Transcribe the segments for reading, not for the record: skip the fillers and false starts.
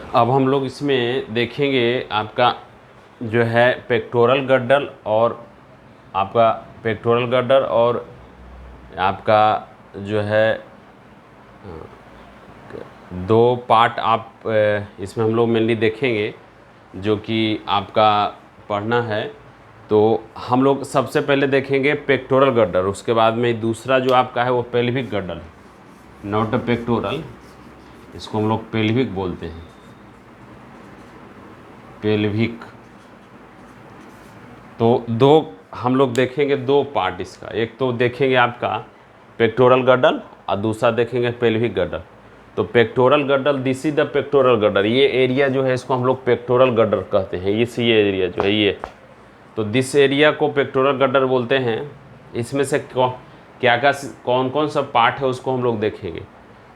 अब हम लोग इसमें देखेंगे आपका जो है पेक्टोरल गर्डल और आपका पेक्टोरल गर्डल और आपका जो है दो पार्ट आप इसमें हम लोग मेनली देखेंगे जो कि आपका पढ़ना है। तो हम लोग सबसे पहले देखेंगे पेक्टोरल गर्डल, उसके बाद में दूसरा जो आपका है वो पेल्विक गर्डल है, नॉट अ पेक्टोरल, इसको हम लोग पेल्विक बोलते हैं, पेल्विक। तो दो हम लोग देखेंगे, दो पार्ट इसका, एक तो देखेंगे आपका पेक्टोरल गर्डल और दूसरा देखेंगे पेल्विक गर्डल। तो pectoral girdle, this is the pectoral girdle, ये एरिया जो है इसको हम लोग पेक्टोरल गर्डल कहते हैं। ये एरिया जो है ये, तो दिस एरिया को पेक्टोरल गर्डल बोलते हैं। इसमें से कौन कौन सा पार्ट है उसको हम लोग देखेंगे।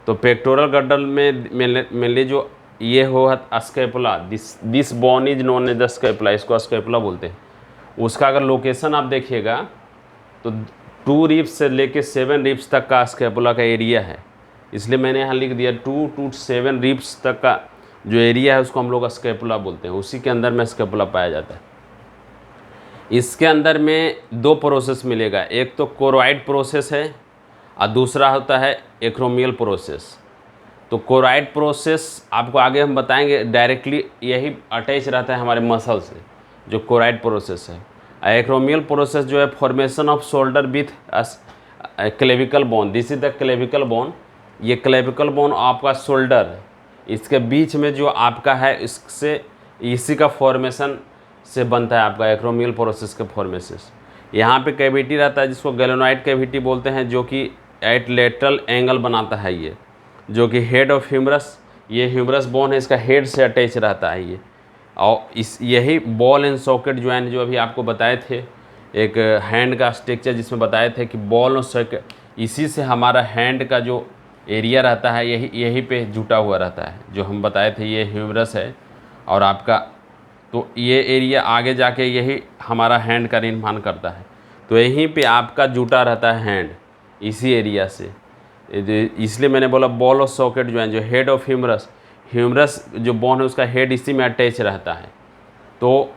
तो पेक्टोरल गर्डल में मेनली जो ये हो scapula, this bone is known as the scapula, इसको स्कैपुला बोलते हैं। उसका अगर लोकेशन आप देखिएगा तो 2 रिब्स से लेके 7 रिब्स तक का स्कैपुला का एरिया है, इसलिए मैंने यहाँ लिख दिया 2 to 7 रिब्स तक का जो एरिया है उसको हम लोग स्कैपुला बोलते हैं। उसी के अंदर में स्कैपुला पाया जाता है। इसके अंदर में 2 प्रोसेस मिलेगा, एक तो कोरॉइड प्रोसेस है और दूसरा होता है एक्रोमियल प्रोसेस। तो कोरॉइड प्रोसेस आपको आगे हम बताएंगे, डायरेक्टली यही अटैच रहता है हमारे मसल से, जो कोरॉइड प्रोसेस है। एक्रोमियल प्रोसेस जो है formation of shoulder with clavicle bone, this is the clavicle bone. ये क्लेविकल बोन आपका शोल्डर, इसके बीच में जो आपका है इससे इसी का फॉर्मेशन से बनता है आपका एक्रोमियल प्रोसेस के फॉर्मेशन। यहाँ पे कैविटी रहता है जिसको गैलेनोइड कैविटी बोलते हैं, जो कि एट लेटरल एंगल बनाता है ये, जो कि हेड ऑफ ह्यूमरस, ये ह्यूमरस बोन है, इसका हेड से अटैच रहता है ये। और इस यही बॉल एंड सॉकेट ज्वाइंट जो अभी आपको बताए थे, एक हैंड का स्ट्रक्चर जिसमें बताए थे कि बॉल और सॉकेट, इसी से हमारा हैंड का जो एरिया रहता है यही पे जुटा हुआ रहता है, जो हम बताए थे ये ह्यूमरस है और आपका, तो ये एरिया आगे जाके यही हमारा हैंड का निर्माण करता है। तो यहीं पे आपका जुटा रहता है हैंड इसी एरिया से, इसलिए मैंने बोला बॉल और सॉकेट ज्वाइंट, जो हेड ऑफ ह्यूमरस, ह्यूमरस जो बोन है उसका हेड इसी में अटैच रहता है। तो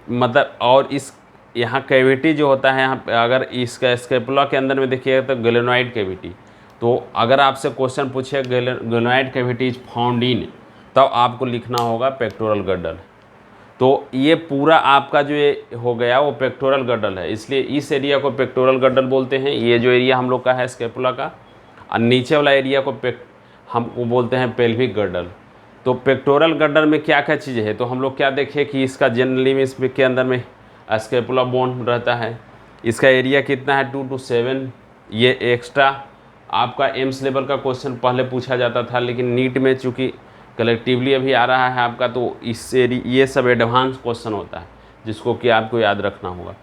मतलब और इस यहाँ कैविटी जो होता है, यहाँ अगर इसका स्कैपुला के अंदर में देखिएगा तो गैलेनोइड कैविटी, तो अगर आपसे क्वेश्चन पूछे गैलेनोइड कैविटी इज फाउंड इन, तब आपको लिखना होगा पेक्टोरल गर्डल। तो ये पूरा आपका जो ये हो गया वो पेक्टोरल गर्डल है, इसलिए इस एरिया को पेक्टोरल गर्डल बोलते हैं। ये जो एरिया हम लोग का है स्कैपुला का, और नीचे वाला एरिया को हम बोलते हैं पेल्विक गर्डल। तो पेक्टोरल गर्डल में क्या क्या चीज़ें हैं, तो हम लोग क्या देखें कि इसका जनरली में इसमें के अंदर में स्कैपुला बोन रहता है, इसका एरिया कितना है 2 to 7। ये एक्स्ट्रा आपका एम्स लेवल का क्वेश्चन पहले पूछा जाता था, लेकिन नीट में चूँकि कलेक्टिवली अभी आ रहा है आपका, तो इससे ये सब एडवांस क्वेश्चन होता है जिसको कि आपको याद रखना होगा।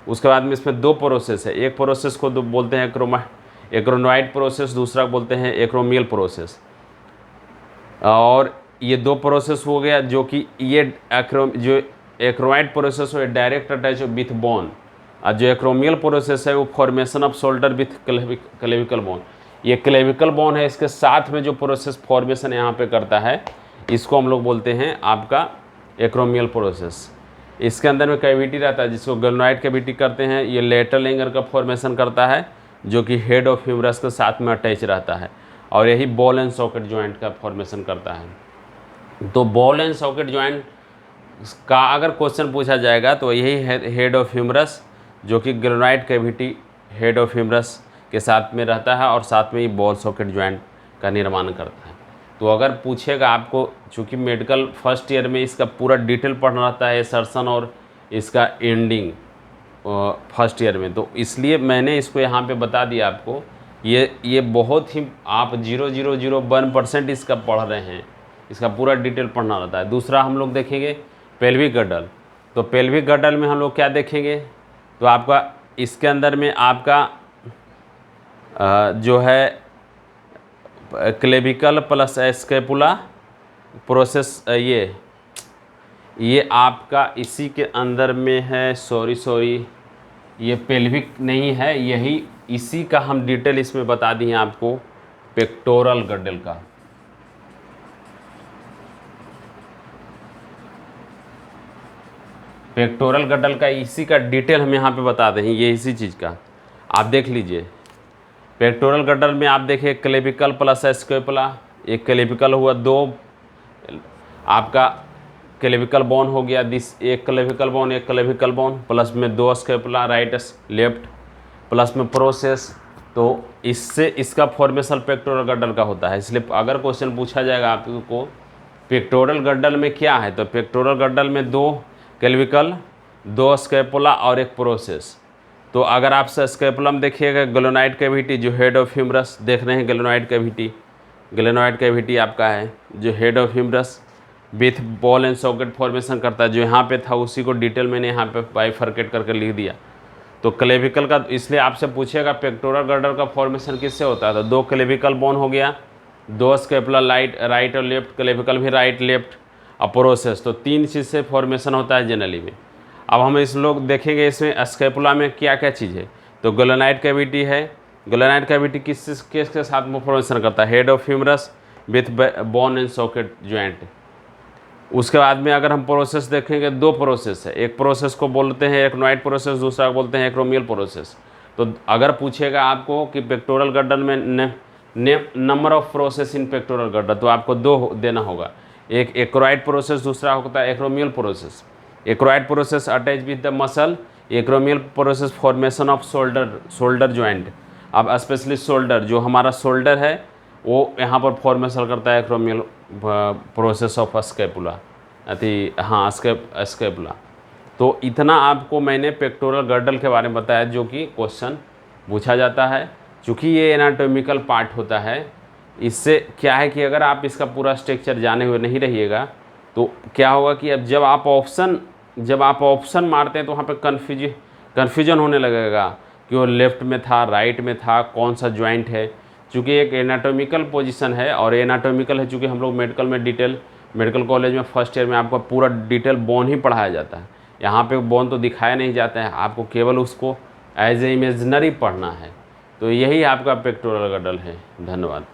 उसके बाद में इसमें 2 प्रोसेस है, एक प्रोसेस को बोलते हैं एक्रोनॉइड प्रोसेस, दूसरा बोलते हैं एक्रोमियल प्रोसेस। और ये 2 प्रोसेस हो गया, जो कि ये जो एक्रोनॉइड प्रोसेस है डायरेक्ट अटैच विथ बोन, और जो एक्रोमियल प्रोसेस है वो formation of shoulder with clavicle bone. ये क्लेविकल बोन है, इसके साथ में जो प्रोसेस फॉर्मेशन यहाँ पे करता है इसको हम लोग बोलते हैं आपका एक्रोमियल प्रोसेस। इसके अंदर में कैविटी रहता है जिसको गैलेनोइड कैविटी करते हैं, ये लेटरल एंगल का फॉर्मेशन करता है, जो कि हेड ऑफ ह्यूमरस के साथ में अटैच रहता है, और यही बॉल एंड सॉकेट ज्वाइंट का फॉर्मेशन करता है। तो बॉल एंड सॉकेट ज्वाइंट का अगर क्वेश्चन पूछा जाएगा तो यही हेड ऑफ ह्यूमरस, जो कि गैलेनोइड कैविटी हेड ऑफ ह्यूमरस के साथ में रहता है और साथ में ही बॉल सॉकेट ज्वाइंट का निर्माण करता है। तो अगर पूछेगा आपको, चूँकि मेडिकल फर्स्ट ईयर में इसका पूरा डिटेल पढ़ना रहता है, सर्सन और इसका एंडिंग फर्स्ट ईयर में, तो इसलिए मैंने इसको यहाँ पे बता दिया आपको। ये बहुत ही आप 0.001% इसका पढ़ रहे हैं, इसका पूरा डिटेल पढ़ना रहता है। दूसरा हम लोग देखेंगे पेल्विक गर्डल। तो पेल्विक गर्डल में हम लोग क्या देखेंगे, तो आपका इसके अंदर में आपका जो है क्लेविकल प्लस स्कैपुला प्रोसेस, ये आपका इसी के अंदर में है। सॉरी ये पेल्विक नहीं है, यही इसी का हम डिटेल इसमें बता दिए आपको पेक्टोरल गर्डल का। पेक्टोरल गड्डल का इसी का डिटेल हम यहाँ पे बता दें, ये इसी चीज़ का आप देख लीजिए। पेक्टोरल गड्डल में आप देखिए क्लेविकल प्लस स्कैपुला, एक क्लेविकल हुआ, दो आपका क्लेविकल बोन हो गया, एक क्लेविकल बोन एक क्लेविकल बोन, प्लस में दो स्कैपुला राइट लेफ्ट, प्लस में प्रोसेस। तो इससे इसका फॉर्मेशन पेक्टोरल गड्डल का होता है। इसलिए अगर क्वेश्चन पूछा जाएगा आपको पेक्टोरल गड्डल में क्या है, तो पेक्टोरल गड्डल में दो क्लेविकल, दो स्कैपुला और एक प्रोसेस। तो अगर आप स्कैपुला में देखिएगा ग्लेनोइड कैविटी जो हेड ऑफ ह्यूमरस देख रहे हैं, ग्लेनोइड कैविटी आपका है जो head of humerus with ball and socket formation करता है, जो यहाँ पे था उसी को डिटेल मैंने यहाँ पे बाइफरकेट करके लिख दिया। तो क्लेविकल का इसलिए आपसे पूछेगा पेक्टोरल गड्डल का फॉर्मेशन किससे होता है, तो दो क्लेविकल बोन हो गया, दो स्कैपुला राइट और लेफ्ट, क्लेविकल भी राइट लेफ्ट और प्रोसेस। तो तीन चीज़ से फॉर्मेशन होता है जनरली में। अब हम इस लोग देखेंगे इसमें स्कैपुला में क्या क्या चीज़ है। तो ग्लेनोइड कैविटी है, ग्लेनोइड कैविटी किसके साथ में फॉर्मेशन करता है, head of humerus with bone and socket joint. उसके बाद में अगर हम प्रोसेस देखेंगे, दो प्रोसेस है, एक प्रोसेस को बोलते हैं एक्टिनोइड प्रोसेस, दूसरा को बोलते हैं एक्रोमियल प्रोसेस। तो अगर पूछेगा आपको कि पेक्टोरल गड्डल में number of process in pectoral girdle, तो आपको दो देना होगा, एक एक्रोइड प्रोसेस, दूसरा होता है acromial process. Coracoid process attach with the muscle, acromial process formation of shoulder joint. अब स्पेशली शोल्डर, जो हमारा शोल्डर है वो यहाँ पर फॉर्मेशन करता है acromial process of scapula, scapula. तो इतना आपको मैंने पेक्टोरल गड्डल के बारे में बताया जो कि क्वेश्चन पूछा जाता है। चूँकि ये एनाटॉमिकल पार्ट होता है, इससे क्या है कि अगर आप इसका पूरा स्ट्रक्चर जाने हुए नहीं रहिएगा तो क्या होगा कि अब जब आप ऑप्शन मारते हैं तो वहाँ पे कन्फ्यूजन होने लगेगा कि वो लेफ्ट में था राइट में था, कौन सा ज्वाइंट है। चूँकि एक एनाटॉमिकल पोजीशन है और एनाटॉमिकल है, चूँकि हम लोग मेडिकल कॉलेज में फर्स्ट ईयर में आपको पूरा डिटेल बोन ही पढ़ाया जाता है। यहाँ पे बोन तो दिखाया नहीं जाता है, आपको केवल उसको एज ए इमेजनरी पढ़ना है। तो यही आपका पेक्टोरल गड्डल है। धन्यवाद।